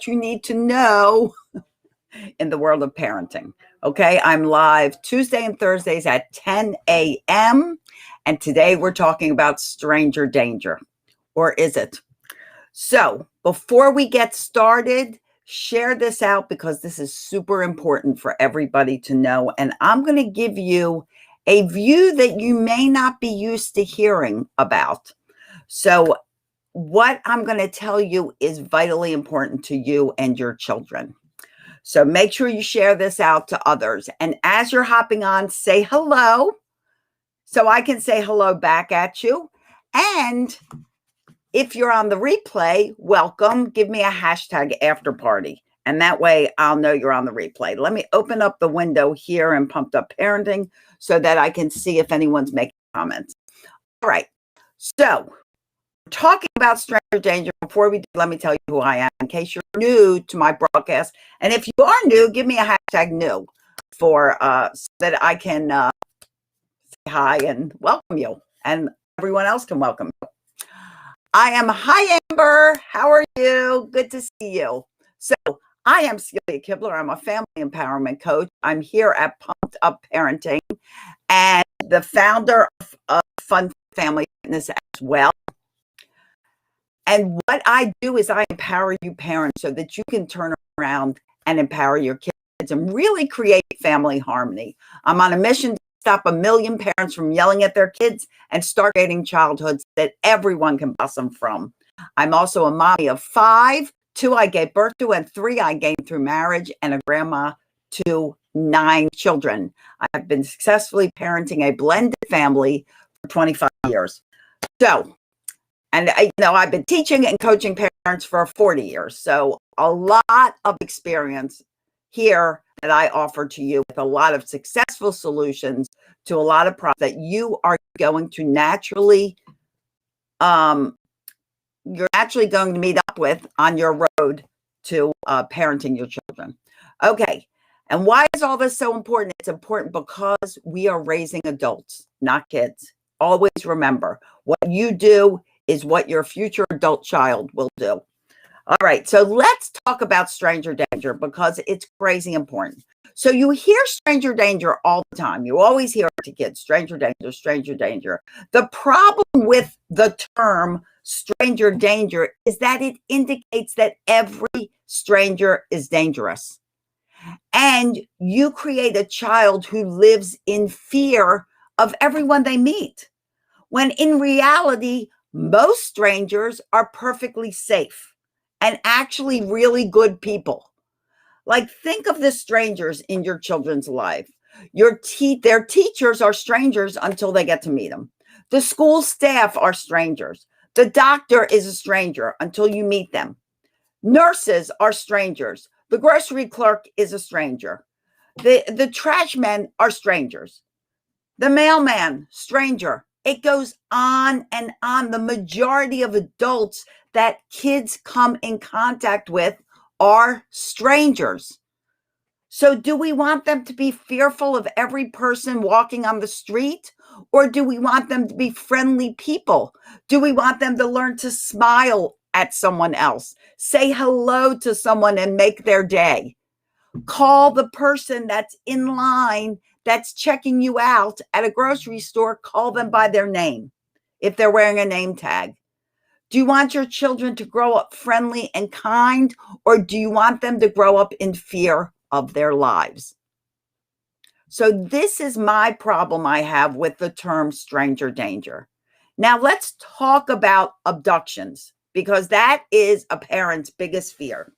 you need to know in the world of parenting. Okay, I'm live Tuesday and Thursdays at 10 a.m. And today we're talking about stranger danger. Or is it? So before we get started, share this out because this is super important for everybody to know. And I'm going to give you a view that you may not be used to hearing about. So what I'm going to tell you is vitally important to you and your children. So make sure you share this out to others. And as you're hopping on, say hello so I can say hello back at you. And if you're on the replay, welcome. Give me a hashtag after party. And that way I'll know you're on the replay. Let me open up the window here in Pumped Up Parenting so that I can see if anyone's making comments. All right. So talking about stranger danger, before we do, let me tell you who I am in case you're new to my broadcast. And if you are new, give me a hashtag new for so that I can say hi and welcome you, and everyone else can welcome you. I am Hi Amber. How are you? Good to see you. So I am Celia Kibler. I'm a family empowerment coach. I'm here at Pumped Up Parenting and the founder of Fun Family Fitness as well. And what I do is I empower you parents so that you can turn around and empower your kids and really create family harmony. I'm on a mission to stop 1 million parents from yelling at their kids and start creating childhoods that everyone can blossom from. I'm also a mommy of 5, 2 I gave birth to, and 3 I gained through marriage, and a grandma to 9 children. I've been successfully parenting a blended family for 25 years. So, and I've been teaching and coaching parents for 40 years. So a lot of experience here that I offer to you with a lot of successful solutions to a lot of problems that you are going to naturally, you're actually going to meet up with on your road to parenting your children. Okay. And why is all this so important? It's important because we are raising adults, not kids. Always remember, what you do is what your future adult child will do. All right, so let's talk about stranger danger because it's crazy important. So you hear stranger danger all the time. You always hear it to kids, stranger danger, stranger danger. The problem with the term stranger danger is that it indicates that every stranger is dangerous. And you create a child who lives in fear of everyone they meet, when in reality, most strangers are perfectly safe and actually really good people. Like, think of the strangers in your children's life. Their teachers are strangers until they get to meet them. The school staff are strangers. The doctor is a stranger until you meet them. Nurses are strangers. The grocery clerk is a stranger. The trash men are strangers. The mailman, stranger. It goes on and on. The majority of adults that kids come in contact with are strangers. So do we want them to be fearful of every person walking on the street? Or do we want them to be friendly people? Do we want them to learn to smile at someone else, say hello to someone and make their day? Call the person that's in line that's checking you out at a grocery store, call them by their name if they're wearing a name tag. Do you want your children to grow up friendly and kind, or do you want them to grow up in fear of their lives? So this is my problem I have with the term stranger danger. Now let's talk about abductions, because that is a parent's biggest fear.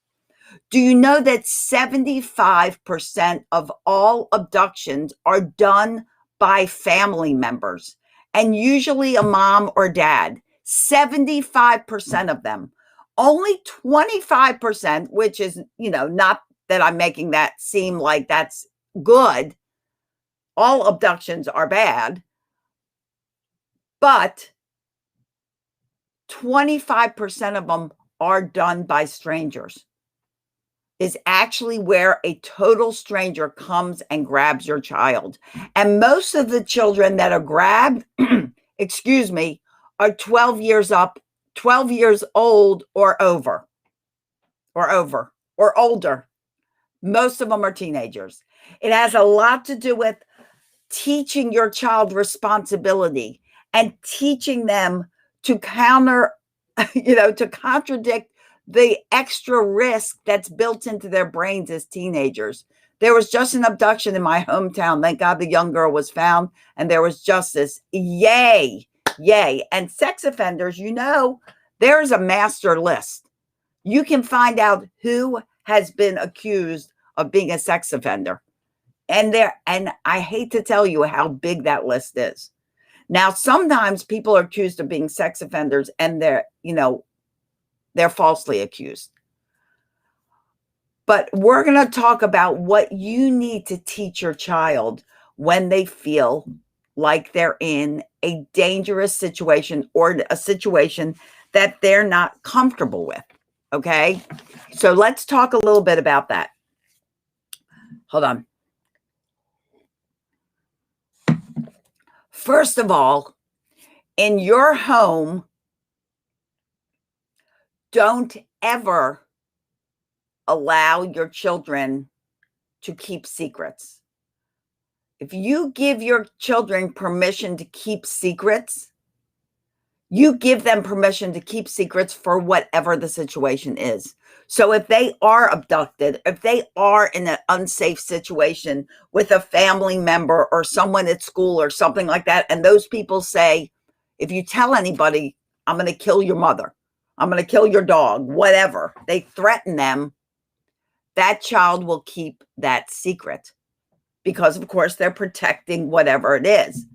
Do you know that 75% of all abductions are done by family members, and usually a mom or dad? 75% of them. Only 25%, which is, not that I'm making that seem like that's good. All abductions are bad, but 25% of them are done by strangers. Is actually where a total stranger comes and grabs your child. And most of the children that are grabbed, are 12 years old or over. or over or older. Most of them are teenagers. It has a lot to do with teaching your child responsibility and teaching them to to contradict the extra risk that's built into their brains as teenagers. There was just an abduction in my hometown. Thank God the young girl was found and there was justice. Yay, yay. And sex offenders, there's a master list. You can find out who has been accused of being a sex offender. And I hate to tell you how big that list is. Now, sometimes people are accused of being sex offenders and they're falsely accused. But we're going to talk about what you need to teach your child when they feel like they're in a dangerous situation or a situation that they're not comfortable with. Okay? So let's talk a little bit about that. Hold on. First of all, in your home, don't ever allow your children to keep secrets. If you give your children permission to keep secrets, you give them permission to keep secrets for whatever the situation is. So if they are abducted, if they are in an unsafe situation with a family member or someone at school or something like that, and those people say, if you tell anybody, I'm going to kill your mother, I'm going to kill your dog, whatever, they threaten them, that child will keep that secret because, of course, they're protecting whatever it is.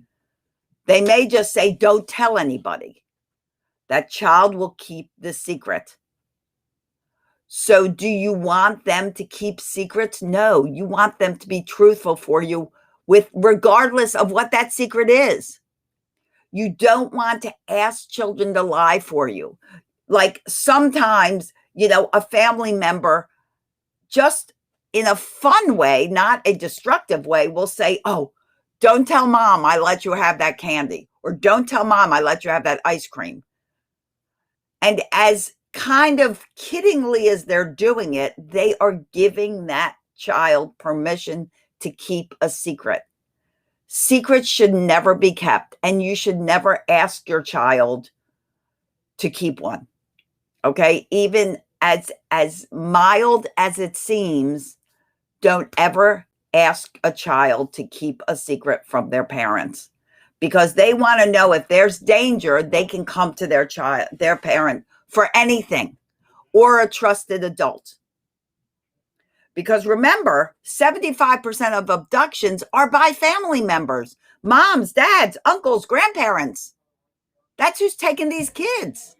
They may just say, don't tell anybody. That child will keep the secret. So do you want them to keep secrets? No, you want them to be truthful for you regardless of what that secret is. You don't want to ask children to lie for you. Like sometimes, a family member, just in a fun way, not a destructive way, will say, oh, don't tell mom I let you have that candy, or don't tell mom I let you have that ice cream. And as kind of kiddingly as they're doing it, they are giving that child permission to keep a secret. Secrets should never be kept, and you should never ask your child to keep one. Okay? Even as mild as it seems, don't ever ask a child to keep a secret from their parents, because they want to know if there's danger, they can come to their parent for anything, or a trusted adult. Because remember, 75% of abductions are by family members, moms, dads, uncles, grandparents. That's who's taking these kids.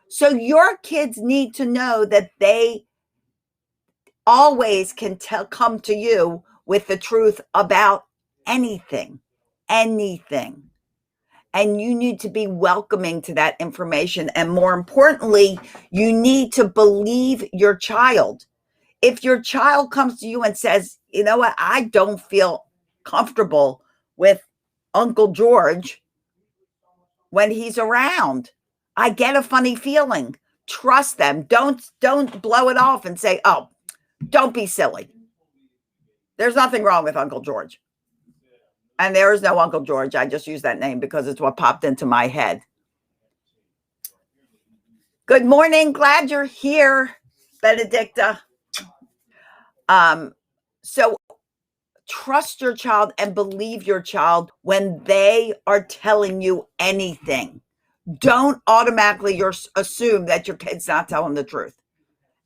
So your kids need to know that they always can come to you with the truth about anything. And you need to be welcoming to that information. And more importantly, you need to believe your child. If your child comes to you and says, you know what, I don't feel comfortable with Uncle George when he's around, I get a funny feeling. Trust them. Don't blow it off and say, oh, don't be silly. There's nothing wrong with Uncle George. And there is no Uncle George. I just use that name because it's what popped into my head. Good morning. Glad you're here, Benedicta. So trust your child and believe your child when they are telling you anything. Don't automatically assume that your kid's not telling the truth.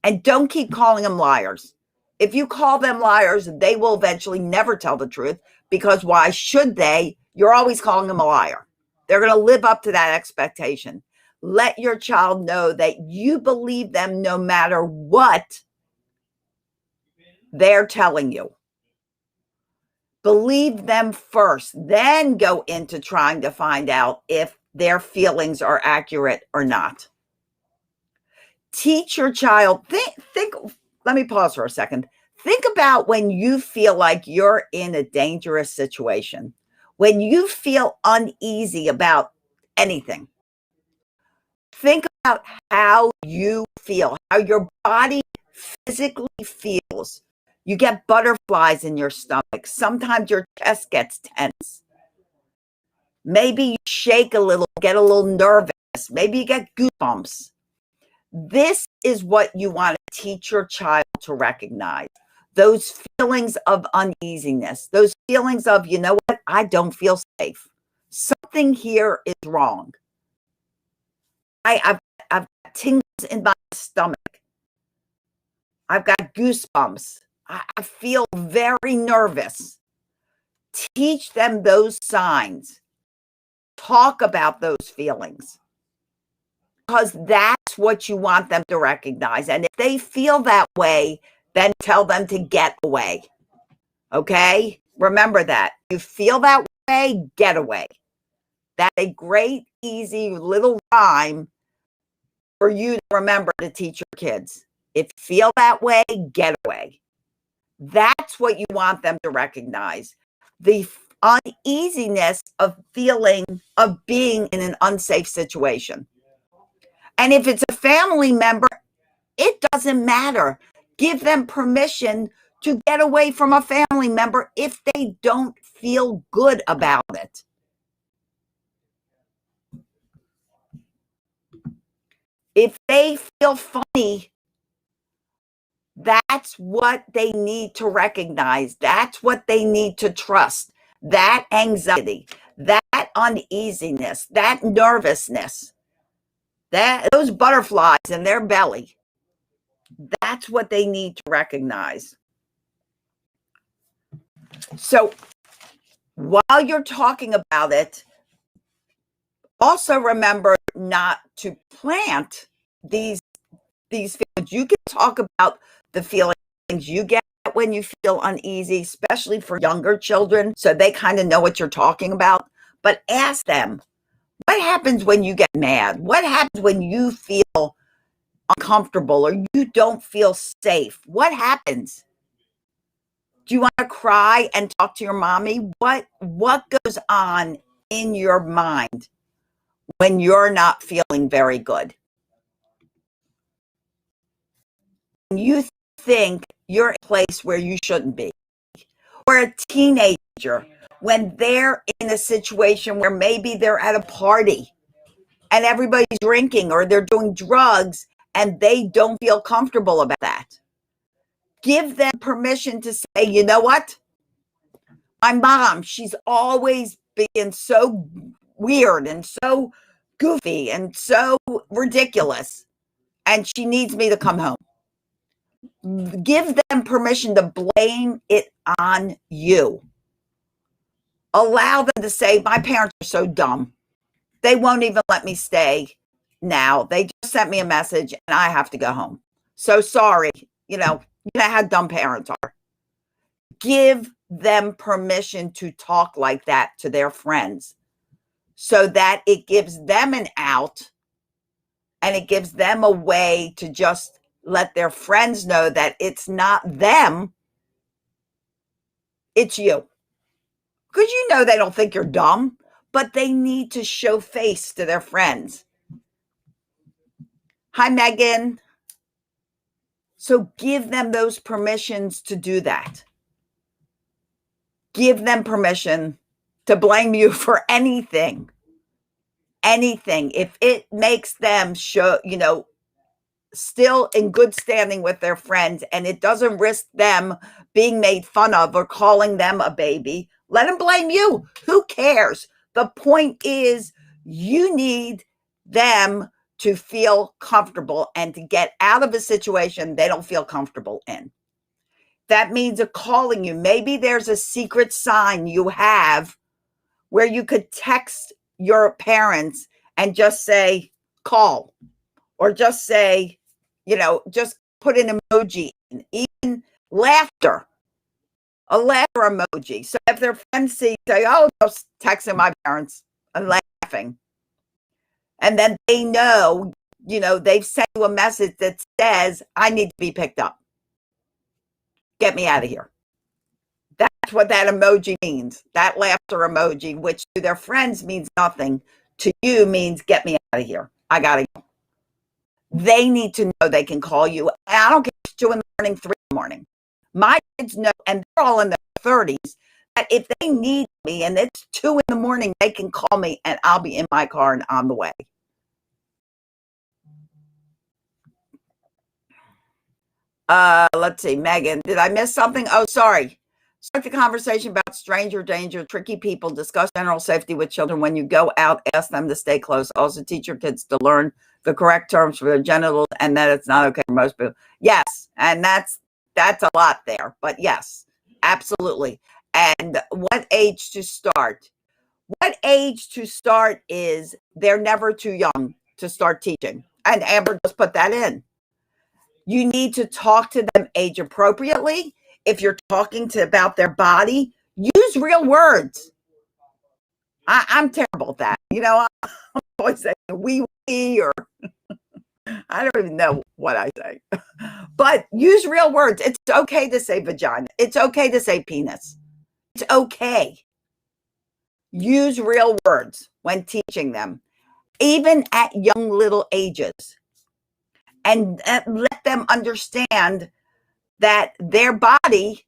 And don't keep calling them liars. If you call them liars, they will eventually never tell the truth, because why should they? You're always calling them a liar. They're going to live up to that expectation. Let your child know that you believe them no matter what they're telling you. Believe them first, then go into trying to find out if their feelings are accurate or not. Teach your child, think, let me pause for a second. Think about when you feel like you're in a dangerous situation, when you feel uneasy about anything. Think about how you feel, how your body physically feels. You get butterflies in your stomach. Sometimes your chest gets tense. Maybe you shake a little, get a little nervous. Maybe you get goosebumps. This is what you want to teach your child to recognize. Those feelings of uneasiness, those feelings of, you know what, I don't feel safe. Something here is wrong. I've got tingles in my stomach. I've got goosebumps. I feel very nervous. Teach them those signs. Talk about those feelings, because that's what you want them to recognize. And if they feel that way, then tell them to get away. Okay? Remember that. You feel that way, get away. That's a great, easy little rhyme for you to remember to teach your kids. If you feel that way, get away. That's what you want them to recognize. The uneasiness of feeling, of being in an unsafe situation. And if it's a family member, it doesn't matter. Give them permission to get away from a family member if they don't feel good about it. If they feel funny, that's what they need to recognize. That's what they need to trust. That anxiety, that uneasiness, that nervousness, those butterflies in their belly, that's what they need to recognize. So while you're talking about it, also remember not to plant these feelings. You can talk about the feelings you get when you feel uneasy, especially for younger children, so they kind of know what you're talking about. But ask them, what happens when you get mad? What happens when you feel uncomfortable or you don't feel safe? What happens? Do you want to cry and talk to your mommy? What goes on in your mind when you're not feeling very good? You think you're in a place where you shouldn't be. Or a teenager, when they're in a situation where maybe they're at a party and everybody's drinking or they're doing drugs and they don't feel comfortable about that. Give them permission to say, you know what? My mom, she's always being so weird and so goofy and so ridiculous, and she needs me to come home. Give them permission to blame it on you. Allow them to say, my parents are so dumb. They won't even let me stay now. They just sent me a message and I have to go home. So sorry. You know how dumb parents are. Give them permission to talk like that to their friends so that it gives them an out and it gives them a way to just let their friends know that it's not them, it's you. Because they don't think you're dumb, but they need to show face to their friends. Hi, Megan. So give them those permissions to do that. Give them permission to blame you for anything. Anything. If it makes them show, still in good standing with their friends and it doesn't risk them being made fun of or calling them a baby, let them blame you. Who cares? The point is you need them to feel comfortable and to get out of a situation they don't feel comfortable in. That means a calling you. Maybe there's a secret sign you have where you could text your parents and just say, call, or just say, just put an emoji, even laughter, a laughter emoji. So if their friends say, oh, just texting my parents and laughing. And then they know, they've sent you a message that says, I need to be picked up. Get me out of here. That's what that emoji means. That laughter emoji, which to their friends means nothing, to you means get me out of here. I got to go. They need to know they can call you. And I don't care if it's 2 in the morning, 3 in the morning. My kids know, and they're all in their 30s, that if they need me and it's 2 in the morning, they can call me and I'll be in my car and on the way. Let's see, Megan, did I miss something? Oh, sorry. Start the conversation about stranger danger, tricky people, discuss general safety with children. When you go out, ask them to stay close. Also teach your kids to learn the correct terms for their genitals and that it's not okay for most people. Yes, and that's a lot there, but yes, absolutely. And what age to start? What age to start is they're never too young to start teaching. And Amber just put that in. You need to talk to them age appropriately. If you're talking about their body, use real words. I'm terrible at that. I'm always saying we or I don't even know what I say. But use real words. It's okay to say vagina. It's okay to say penis. It's okay. Use real words when teaching them, even at young little ages. And let them understand that their body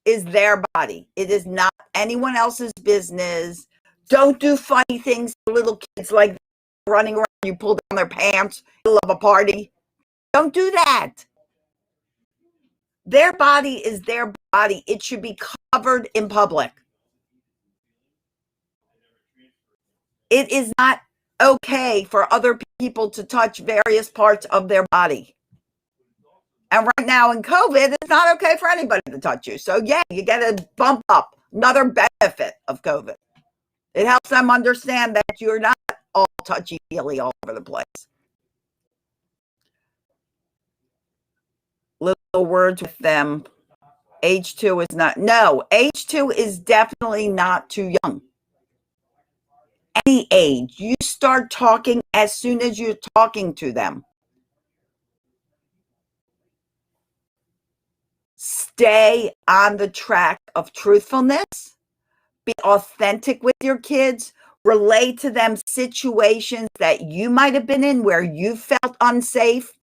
is their body. It is not anyone else's business. Don't do funny things to little kids like running around, you pull down their pants, middle of a party. Don't do that. Their body is their body. It should be covered in public. It is not okay for other people to touch various parts of their body. And right now in COVID, it's not okay for anybody to touch you. So yeah, you get a bump up, another benefit of COVID. It helps them understand that you're not all touchy-feely all over the place. Little words with them. Age 2 is not, no, age 2 is definitely not too young. Any age, you start talking as soon as you're talking to them. Stay on the track of truthfulness. Be authentic with your kids. Relate to them situations that you might have been in where you felt unsafe.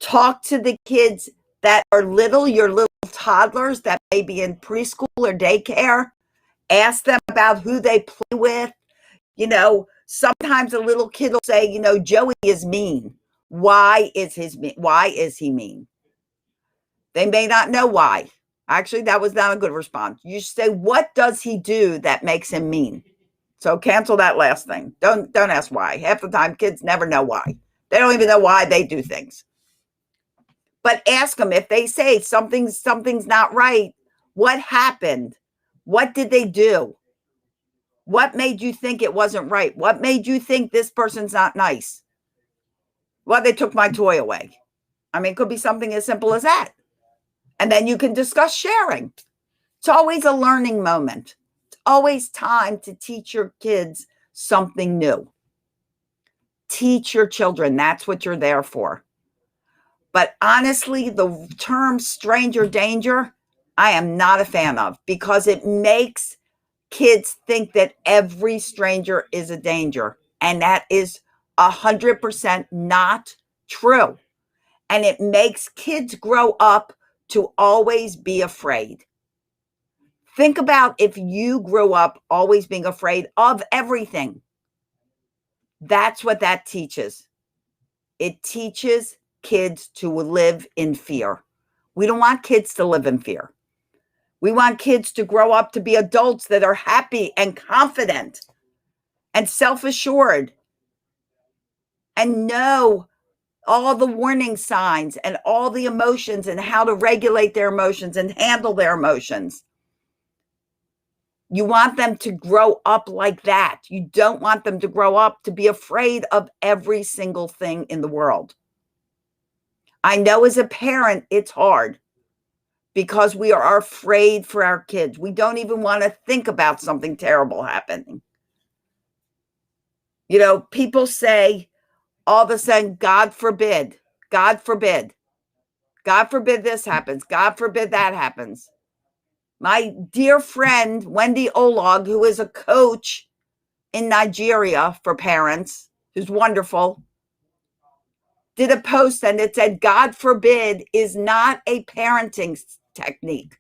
Talk to the kids that are little, your little toddlers that may be in preschool or daycare. Ask them about who they play with. Sometimes a little kid will say, Joey is mean. Why is he mean? They may not know why. Actually, that was not a good response. You say, what does he do that makes him mean? So cancel that last thing. Don't ask why. Half the time, kids never know why. They don't even know why they do things. But ask them if they say something's not right. What happened? What did they do? What made you think it wasn't right? What made you think this person's not nice? Well, they took my toy away. I mean, it could be something as simple as that. And then you can discuss sharing. It's always a learning moment. It's always time to teach your kids something new. Teach your children. That's what you're there for. But honestly, the term stranger danger, I am not a fan of because it makes kids think that every stranger is a danger. And that is 100% not true. And it makes kids grow up to always be afraid. Think about if you grew up always being afraid of everything. That's what that teaches. It teaches kids to live in fear. We don't want kids to live in fear. We want kids to grow up to be adults that are happy and confident and self-assured and know all the warning signs and all the emotions and how to regulate their emotions and handle their emotions. You want them to grow up like that. You don't want them to grow up to be afraid of every single thing in the world. I know as a parent, it's hard because we are afraid for our kids. We don't even want to think about something terrible happening. People say all of a sudden, God forbid, God forbid, God forbid this happens, God forbid that happens. My dear friend, Wendy Olog, who is a coach in Nigeria for parents, who's wonderful, did a post and it said, God forbid is not a parenting technique.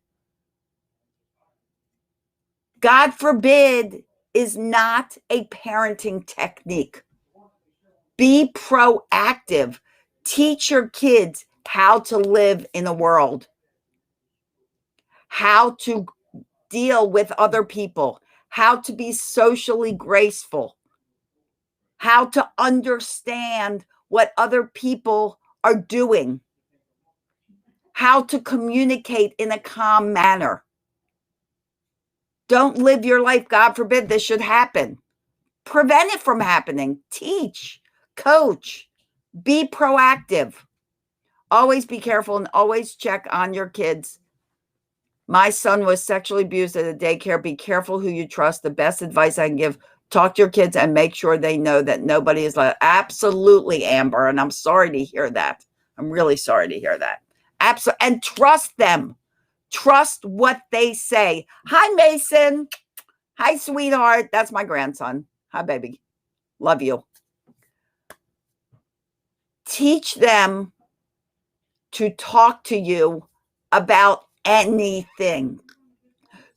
God forbid is not a parenting technique. Be proactive. Teach your kids how to live in the world, how to deal with other people, how to be socially graceful, how to understand what other people are doing, how to communicate in a calm manner. Don't live your life, God forbid this should happen. Prevent it from happening. Teach, coach, be proactive. Always be careful and always check on your kids. My son was sexually abused at a daycare. Be careful who you trust. The best advice I can give, talk to your kids and make sure they know that nobody is like, absolutely, Amber. And I'm sorry to hear that. I'm really sorry to hear that. Absolutely. And trust them. Trust what they say. Hi, Mason. Hi, sweetheart. That's my grandson. Hi, baby. Love you. Teach them to talk to you about anything.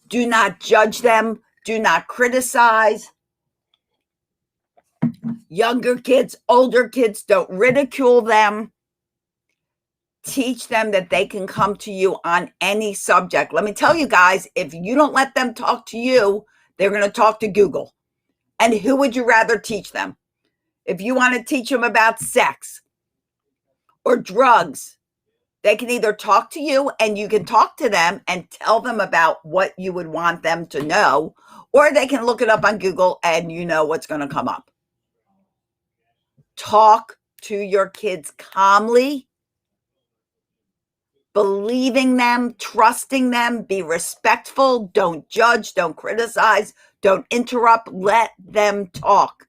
Do not judge them. Do not criticize. Younger kids, older kids, don't ridicule them. Teach them that they can come to you on any subject. Let me tell you guys, if you don't let them talk to you, they're going to talk to Google. And who would you rather teach them? If you want to teach them about sex or drugs, they can either talk to you and you can talk to them and tell them about what you would want them to know, or they can look it up on Google and you know what's going to come up. Talk to your kids calmly, believing them, trusting them, be respectful, don't judge, don't criticize, don't interrupt, let them talk.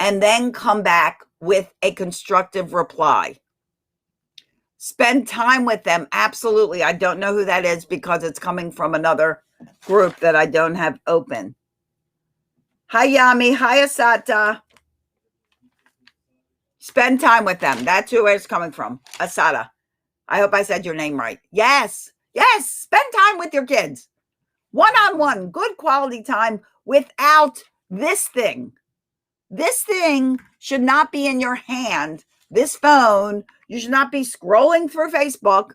And then come back with a constructive reply. Spend time with them. Absolutely. I don't know who that is because it's coming from another group that I don't have open. Hi, Yami. Hi, Asata. Spend time with them. That's who it's coming from. Asata. I hope I said your name right. Yes. Yes. Spend time with your kids. One-on-one. Good quality time without this thing. This thing should not be in your hand. This phone, you should not be scrolling through Facebook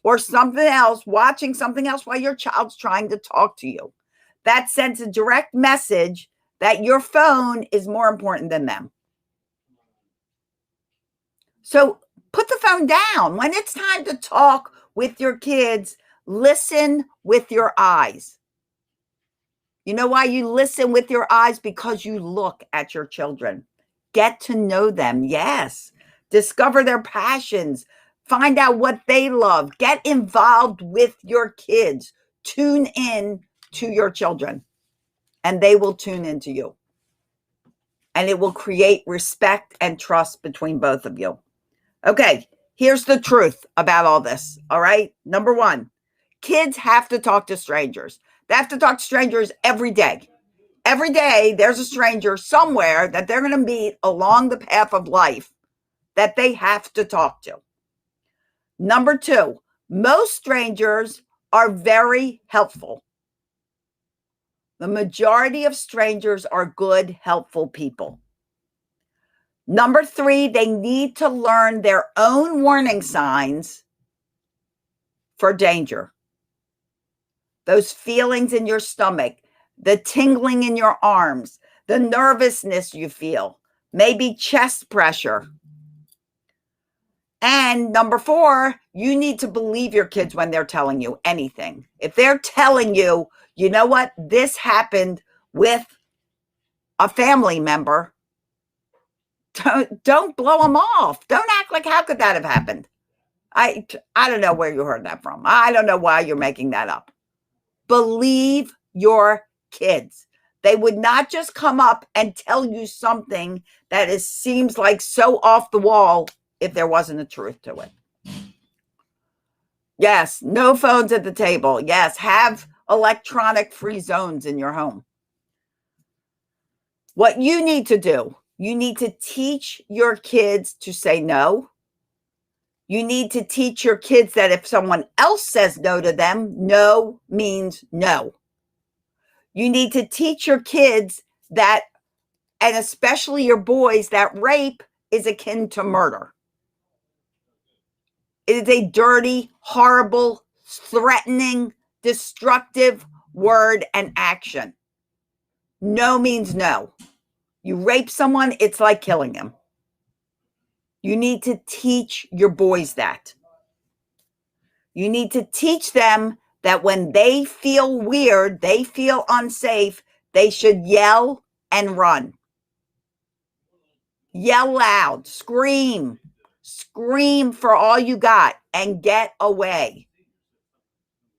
or something else, watching something else while your child's trying to talk to you. That sends a direct message that your phone is more important than them. So put the phone down. When it's time to talk with your kids, listen with your eyes. You know why you listen with your eyes? Because you look at your children. Get to know them. Yes. Discover their passions. Find out what they love. Get involved with your kids. Tune in to your children, and they will tune into you. And it will create respect and trust between both of you. Okay, here's the truth about all this. All right. Number one, kids have to talk to strangers. They have to talk to strangers every day. Every day, there's a stranger somewhere that they're going to meet along the path of life that they have to talk to. Number two, most strangers are very helpful. The majority of strangers are good, helpful people. Number three, they need to learn their own warning signs for danger. Those feelings in your stomach, the tingling in your arms, the nervousness you feel, maybe chest pressure. And number four, you need to believe your kids when they're telling you anything. If they're telling you, you know what, this happened with a family member, don't blow them off. Don't act like, how could that have happened? I don't know where you heard that from. I don't know why you're making that up. Believe your kids. They would not just come up and tell you something that seems like so off the wall if there wasn't a truth to it. Yes, no phones at the table. Yes, have electronic free zones in your home. What you need to do, You need to teach your kids to say no. You need to teach your kids that if someone else says no to them, no means no. You need to teach your kids that, and especially your boys, that rape is akin to murder. It is a dirty, horrible, threatening, destructive word and action. No means no. You rape someone, it's like killing them. You need to teach your boys that. You need to teach them that when they feel weird, they feel unsafe, they should yell and run. Yell loud, scream for all you got and get away.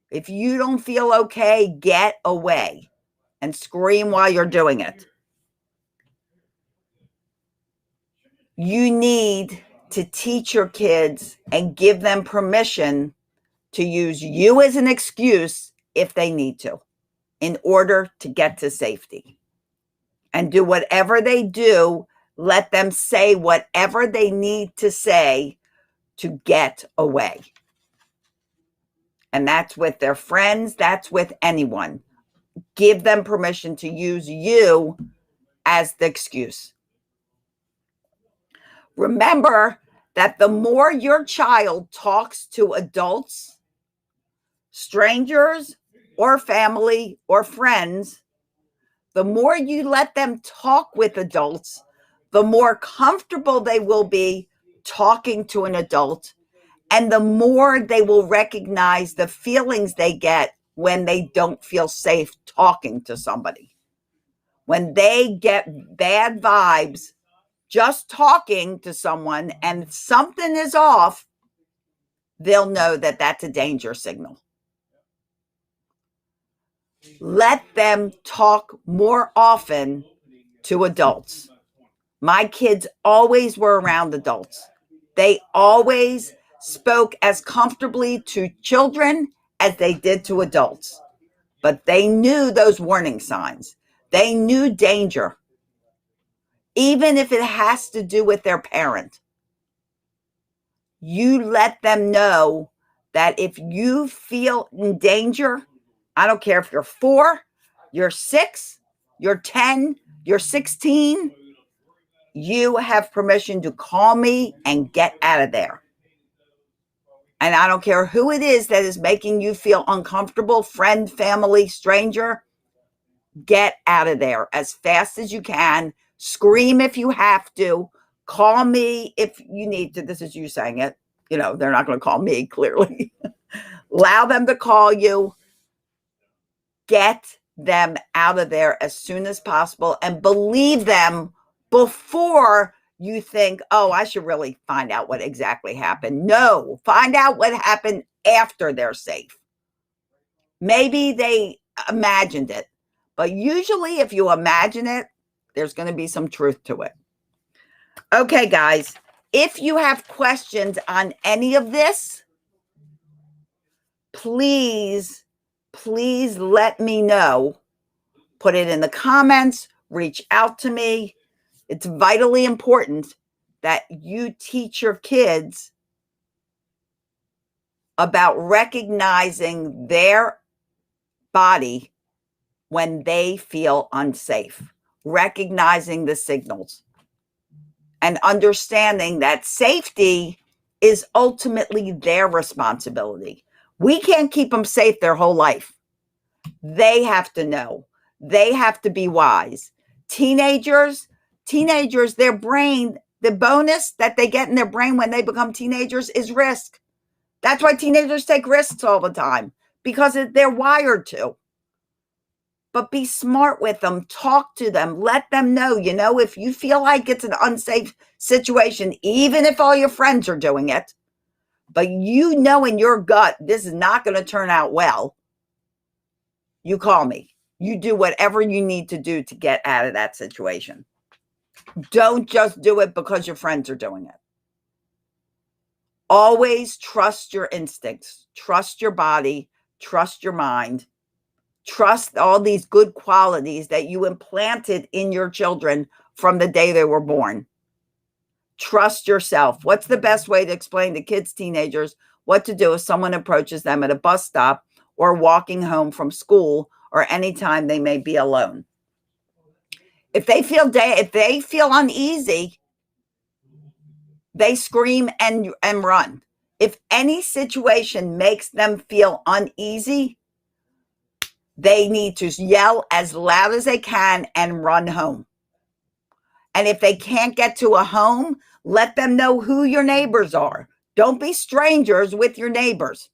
If you don't feel okay, get away and scream while you're doing it. You need to teach your kids and give them permission to use you as an excuse if they need to, in order to get to safety. And do whatever they do, let them say whatever they need to say to get away. And that's with their friends, that's with anyone. Give them permission to use you as the excuse. Remember that the more your child talks to adults, strangers, or family, or friends, the more you let them talk with adults, the more comfortable they will be talking to an adult, and the more they will recognize the feelings they get when they don't feel safe talking to somebody. When they get bad vibes just talking to someone and something is off, they'll know that that's a danger signal. Let them talk more often to adults. My kids always were around adults. They always spoke as comfortably to children as they did to adults. But they knew those warning signs. They knew danger, even if it has to do with their parent. You let them know that if you feel in danger, I don't care if you're 4, you're 6, you're 10, you're 16, you have permission to call me and get out of there. And I don't care who it is that is making you feel uncomfortable, friend, family, stranger, get out of there as fast as you can. Scream if you have to. Call me if you need to. This is you saying it. You know, they're not going to call me, clearly. Allow them to call you. Get them out of there as soon as possible and believe them before you think, oh, I should really find out what exactly happened. No, find out what happened after they're safe. Maybe they imagined it, but usually if you imagine it, there's going to be some truth to it. Okay, guys, if you have questions on any of this, please let me know. Put it in the comments, reach out to me. It's vitally important that you teach your kids about recognizing their body when they feel unsafe, recognizing the signals, and understanding that safety is ultimately their responsibility. We can't keep them safe their whole life. They have to know. They have to be wise. Teenagers, their brain, the bonus that they get in their brain when they become teenagers is risk. That's why teenagers take risks all the time, because they're wired to. But be smart with them. Talk to them. Let them know, if you feel like it's an unsafe situation, even if all your friends are doing it, but you know in your gut this is not going to turn out well, you call me. You do whatever you need to do to get out of that situation. Don't just do it because your friends are doing it. Always trust your instincts. Trust your body. Trust your mind. Trust all these good qualities that you implanted in your children from the day they were born. Trust yourself. What's the best way to explain to kids, teenagers, what to do if someone approaches them at a bus stop or walking home from school or anytime they may be alone? If they feel uneasy, they scream and run. If any situation makes them feel uneasy, they need to yell as loud as they can and run home. And if they can't get to a home, let them know who your neighbors are. Don't be strangers with your neighbors.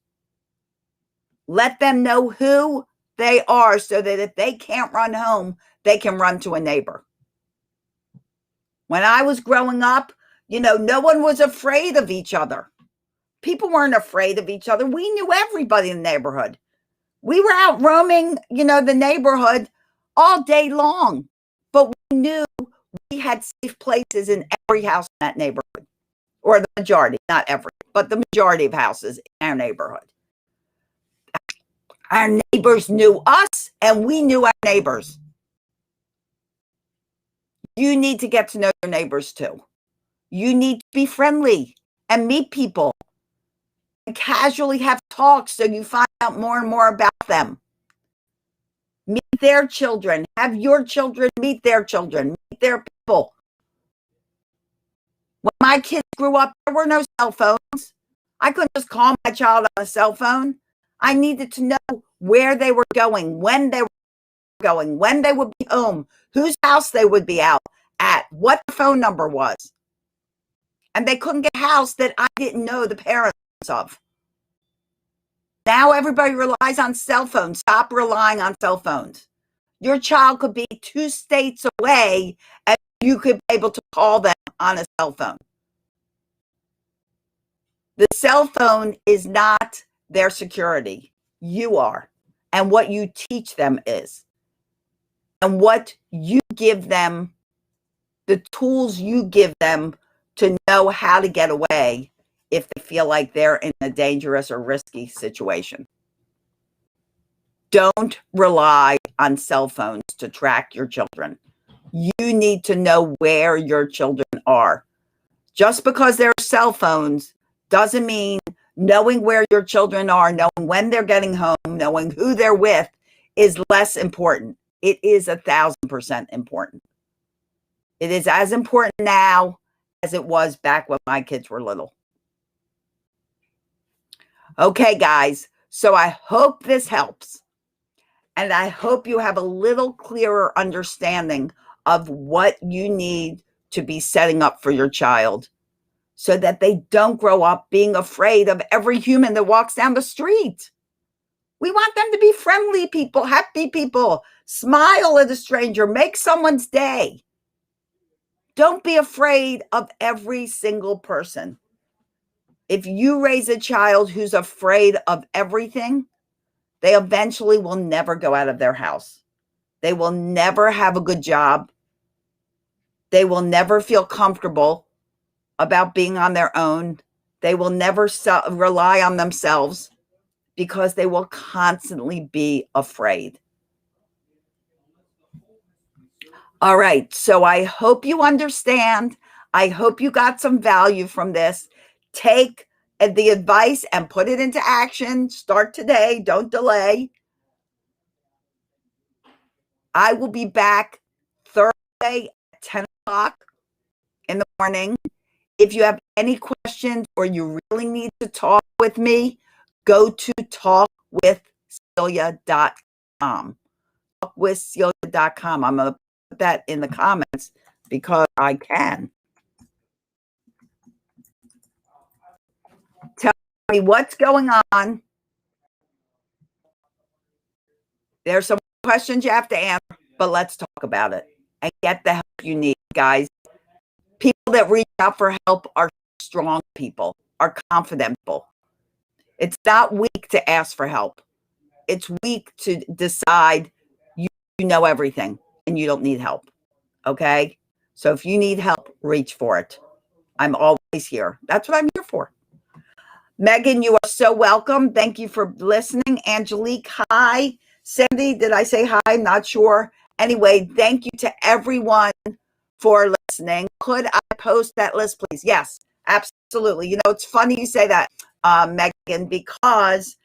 Let them know who they are so that if they can't run home, they can run to a neighbor. When I was growing up, no one was afraid of each other. People weren't afraid of each other. We knew everybody in the neighborhood. We were out roaming, the neighborhood all day long. But we knew we had safe places in every house in that neighborhood. Or the majority, not every, but the majority of houses in our neighborhood. Our neighbors knew us and we knew our neighbors. You need to get to know your neighbors too. You need to be friendly and meet people and casually have talks so you find out more and more about them. Meet their children. Have your children meet their children. Meet their people. When my kids grew up, there were no cell phones. I couldn't just call my child on a cell phone. I needed to know where they were going, when they were going, when they would be home, whose house they would be out at, what the phone number was. And they couldn't get a house that I didn't know the parents of. Now everybody relies on cell phones. Stop relying on cell phones. Your child could be 2 states away and you could be able to call them on a cell phone. The cell phone is not their security. You are. And what you teach them is. And what you give them, the tools you give them to know how to get away if they feel like they're in a dangerous or risky situation. Don't rely on cell phones to track your children. You need to know where your children are. Just because there are cell phones doesn't mean knowing where your children are, knowing when they're getting home, knowing who they're with is less important. It is 1,000% important. It is as important now as it was back when my kids were little. Okay, guys, so I hope this helps. And I hope you have a little clearer understanding of what you need to be setting up for your child so that they don't grow up being afraid of every human that walks down the street. We want them to be friendly people, happy people, smile at a stranger, make someone's day. Don't be afraid of every single person. If you raise a child who's afraid of everything, they eventually will never go out of their house. They will never have a good job. They will never feel comfortable about being on their own. They will never rely on themselves because they will constantly be afraid. All right, so I hope you understand. I hope you got some value from this. Take the advice and put it into action. Start today. Don't delay. I will be back Thursday at 10 o'clock in the morning. If you have any questions or you really need to talk with me, go to talkwithcelia.com. Talkwithcelia.com. I'm going to put that in the comments because I can. Tell me what's going on. There's some questions you have to answer, but let's talk about it and get the help you need, guys. People that reach out for help are strong people, are confident people. It's not weak to ask for help. It's weak to decide you know everything and you don't need help. Okay? So if you need help, reach for it. I'm always here. That's what I'm here for. Megan, you are so welcome. Thank you for listening. Angelique, hi. Cindy, did I say hi? Not sure. Anyway, thank you to everyone for listening. Could I post that list, please? Yes, absolutely. It's funny you say that, Megan, because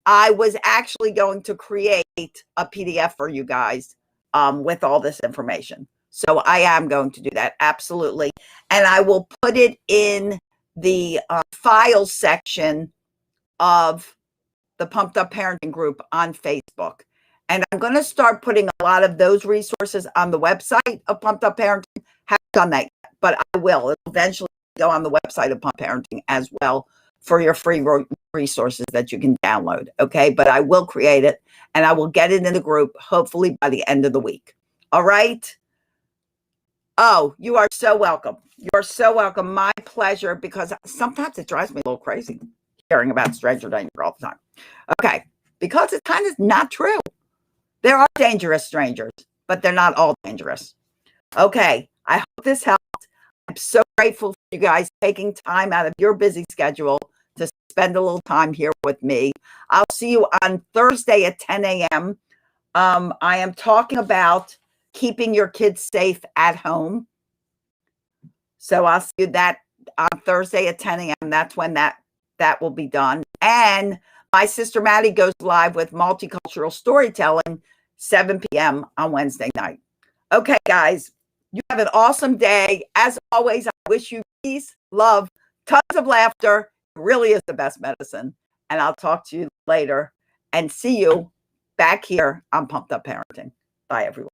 I was actually going to create a PDF for you guys with all this information. So I am going to do that. Absolutely. And I will put it in the files section of the Pumped Up Parenting group on Facebook. And I'm going to start putting a lot of those resources on the website of Pumped Up Parenting. Haven't done that yet, but I will. It'll eventually go on the website of Pumped Parenting as well for your free resources that you can download. Okay. But I will create it and I will get it in the group, hopefully by the end of the week. All right. Oh, you are so welcome. You're so welcome. My pleasure, because sometimes it drives me a little crazy hearing about stranger danger all the time. Okay. Because it's kind of not true. There are dangerous strangers, but they're not all dangerous. Okay. I hope this helped. I'm so grateful for you guys taking time out of your busy schedule to spend a little time here with me. I'll see you on Thursday at 10 a.m. I am talking about keeping your kids safe at home. So I'll see you that on Thursday at 10 a.m. That's when that will be done. And my sister Maddie goes live with multicultural storytelling, 7 p.m. on Wednesday night. Okay, guys, you have an awesome day. As always, I wish you peace, love, tons of laughter. It really is the best medicine. And I'll talk to you later and see you back here on Pumped Up Parenting. Bye, everyone.